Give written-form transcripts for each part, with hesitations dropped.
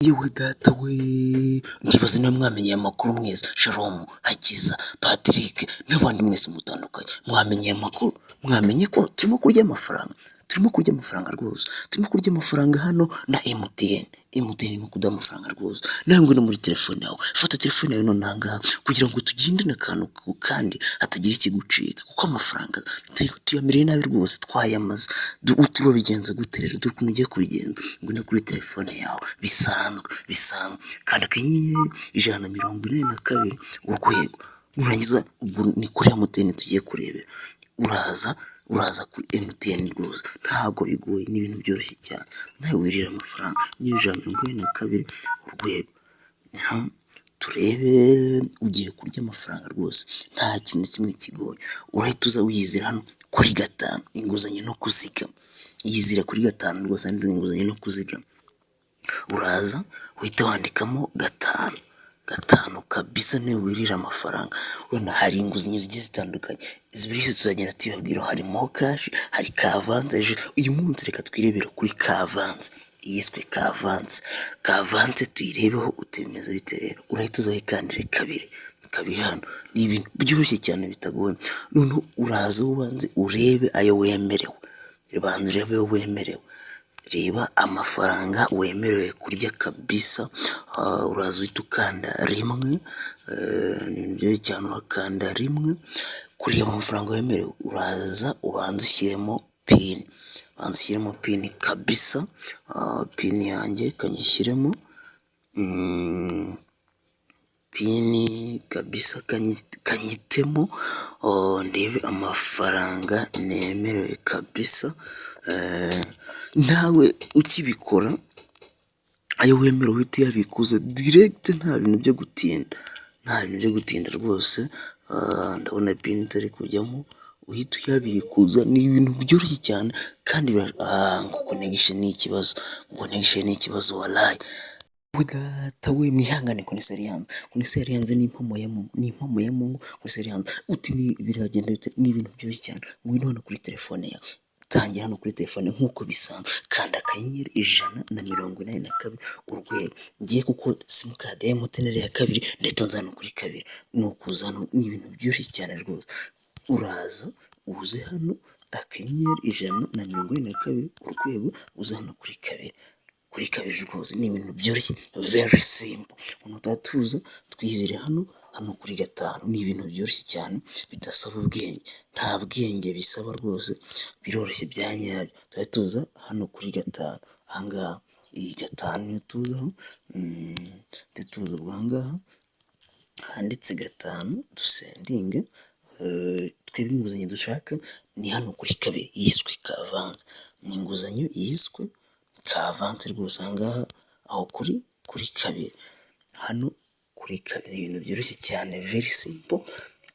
Yewe data we, ndibaza niba mwamenye aya makuru mwese, Sharon, Hakiza, Patrick n'abandi mwese mutandukanye, mwamenye aya makuru, mwamenye ko turimo kurya amafaranga rwose, turimo kurya amafaranga hano na MTN irimo kuduha amafaranga rwose. Nawe ngwino muri telefone yawe, fata telefone yawe none aha ngaha kugira ngo tugendane akantu kandi hatagira ikigucika, kuko amafaranga tuyamereye nabi rwose, twayamaze. Turabigenza gute rero? Dore ukuntu ugiye kubigenza, ngwino kuri telefone yawe bisanzwe, kanda akanyenyeri ijana na mirongo inani na kabiri urwego, nurangiza ubwo ni kuri MTN tugiye kurebera, uraza kuri MTN rwose, ntabwo bigoye, ni ibintu byoroshye cyane. Nawe wirira amafaranga, ijana na mirongo inani na kabiri urwego, turebe. Ugiye kurya amafaranga rwose, nta kintu kimwe kigoye. Urahita uza wiyizira hano kuri 5, inguzanyo no kuzigama. Yizira kuri 5 rwose, handitse inguzanyo no kuzigama. Uraza uhita wandikamo 5 kabisa, niwe wirira amafaranga. Urabona hari inguzanyo zigiye zitandukanye, zibiri tuzagenda tubabwira. Harimo cash, hari kavanze. Uyu munsi reka twirebera kuri kavanze, yiswe kavanze tuyirebeho utemeza bite rero. Urahita uza wikandire kabiri hano. Ni ibintu byoroshye cyane bitagoye. Noneho uraza ubanze urebe ayo wemerewe, reba amafaranga wemerewe kurya kabisa. Uraza uhita ukanda rimwe, ni ibintu byoroshye cyane, urakanda rimwe kureba amafaranga wemerewe. Uraza ubanza ushyiremo pini kabisa. Pini yanjye kanyishyiremo, pini kabisa kanyitemo, ndebe amafaranga nemerewe kabisa. Nawe ukibikora ayo wemerewe uhita uyabikuza direct, nta bintu byo gutinda rwose. Ndabona pini itari kujyamo, uhita uyabikuza. Ni ibintu byoroshye cyane kandi ngo connection ni ikibazo walayi. Data we, mwihangane, koneseri yanze ni impamo ya Mungu, koneseri yanze uti ni biragenda bite. Ni ibintu byoroshye cyane. Ngwino hano kuri telefone yawe, tangira hano kuri telefone nk'uko bisanzwe, kanda akanyenyeri ijana na mirongo inani na kabiri urwego. Ngiye kuko simukadi ya MTN ya kabiri, ndetse nza hano kuri kabiri, ni ukuza hano. Ni ibintu byoroshye cyane rwose. Uraza uze hano akanyenyeri ijana na mirongo inani na kabiri urwego, uza hano kuri kabiri rwose. Ni ibintu byoroshye, very simple. Umuntu utatuza twizire hano kuri 5. Ni ibintu byoroshye cyane bidasaba ubwenge, nta bwenge bisaba rwose, biroroshye bya nyabyo. Tuba tuza hano kuri 5 ahangaha, iyi 5 niyo tuzaho, tuza ubwo ahangaha handitse 5 dusendinge. Twebwe inguzanyo dushaka ni hano kuri 2 yiswe kavanze. Ni inguzanyo yiswe kavanze rwose, ahangaha aho kuri 2 hano kuri 2. Ni ibintu byoroshye cyane, very simple.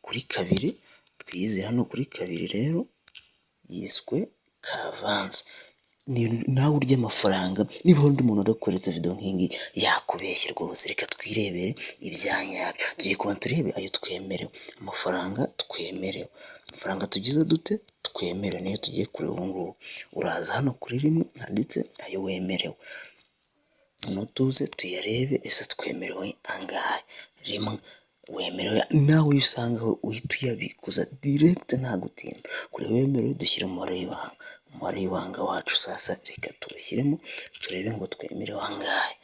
Kuri 2 twizera hano kuri 2 rero yiswe kavanze. Nawe urya amafaranga. Niba undi muntu adakoretse video nk'ingi yakubeshye rwose. Reka twirebere ibyanyabyo, tugiye kuba turebe ayo twemerewe, amafaranga twemerewe, amafaranga tugize dute twemerewe, niyo tugiye kureba ubu ngubu. Uraza hano kuri rimwe handitse ayo wemerewe, nutuze tuyarebe ese twemerewe angahe. Rimwe wemerewe, nawe usangaho uhita uyabikuza direct, nta gutinda. Kureba wemerewe dushyira umubare w'ibanga wacu. Sasa reka tuwushyiremo turebe ngo twemerewe angahe.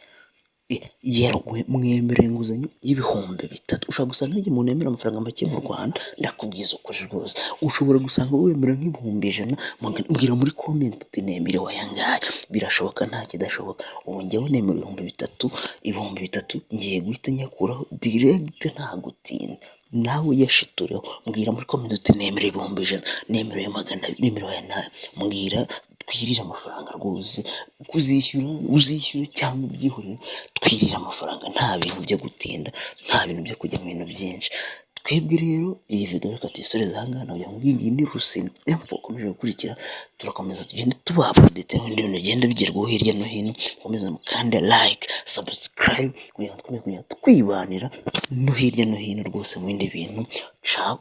Mwemerewe inguzanyo y'ibihumbi 3. Ushobora gusanga n'igihe umuntu yemera amafaranga make mu Rwanda, ndakubwiza ukuri rwose, ushobora gusanga wemera nk'ibihumbi 100. Mbwira muri comment uti nemerewe ayangahe. Birashoboka, nta kidashoboka. Ubu njyewe nemerewe ibihumbi 3 ngiye guhita nyakuraho direct, nta gutinda. Nawe yashitureho, mbwira muri comment uti nemerewe ibihumbi 100, nemerewe 200, nemerewe nawe. Mbwira twirira amafaranga rwose, uzishyura cyangwa ubyihorere. Twirira amafaranga, nta bintu byo gutinda, nta bintu byo kujya mu bintu byinshi. Twebwe rero iyi video reka tuyisoreze ahangaha. nawe yambwiye ni Rusine ukomeje gukurikira. Turakomeza tugende tubapdate n'ibindi bintu bigenda bigerwaho hirya no hino. Komeza mukande like, subscribe kugira ngo twumve twibanira no hirya no hino rwose mu bindi bintu. Ciao.